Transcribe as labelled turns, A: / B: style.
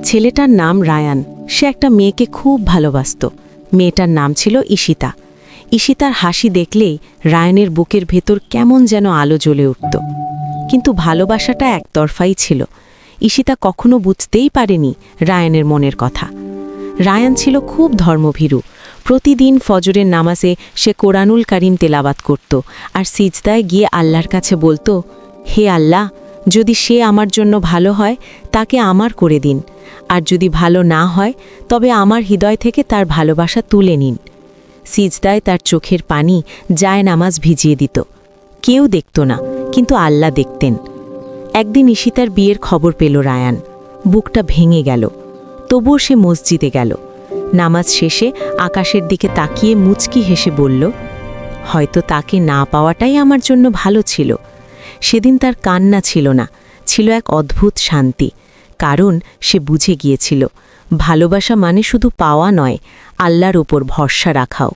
A: ছেলেটার নাম রায়ান। সে একটা মেয়েকে খুব ভালোবাসত। মেয়েটার নাম ছিল ঈশিতা। ঈশিতার হাসি দেখলেই রায়ানের বুকের ভেতর কেমন যেন আলো জ্বলে উঠত। কিন্তু ভালোবাসাটা একতরফাই ছিল। ঈশিতা কখনো বুঝতেই পারেনি রায়ানের মনের কথা। রায়ান ছিল খুব ধর্মভীরু। প্রতিদিন ফজরের নামাজে সে কোরআনুল কারীম তেলাওয়াত করত আর সিজদায় গিয়ে আল্লাহর কাছে বলতো, হে আল্লাহ, যদি সে আমার জন্য ভালো হয় তাকে আমার করে দিন, আর যদি ভালো না হয় তবে আমার হৃদয় থেকে তার ভালোবাসা তুলে নিন। সিজদায় তার চোখের পানি জায়নামাজ ভিজিয়ে দিত। কেউ দেখত না, কিন্তু আল্লাহ দেখতেন। একদিন ঈশিতার বিয়ের খবর পেল রায়ান। বুকটা ভেঙে গেল। তবুও সে মসজিদে গেল। নামাজ শেষে আকাশের দিকে তাকিয়ে মুচকি হেসে বলল, হয়তো তাকে না পাওয়াটাই আমার জন্য ভালো ছিল। সেদিন তার কান্না ছিল না, ছিল এক অদ্ভুত শান্তি। কারণ সে বুঝে গিয়েছিল, ভালোবাসা মানে শুধু পাওয়া নয়, আল্লাহর উপর ভরসা রাখাও।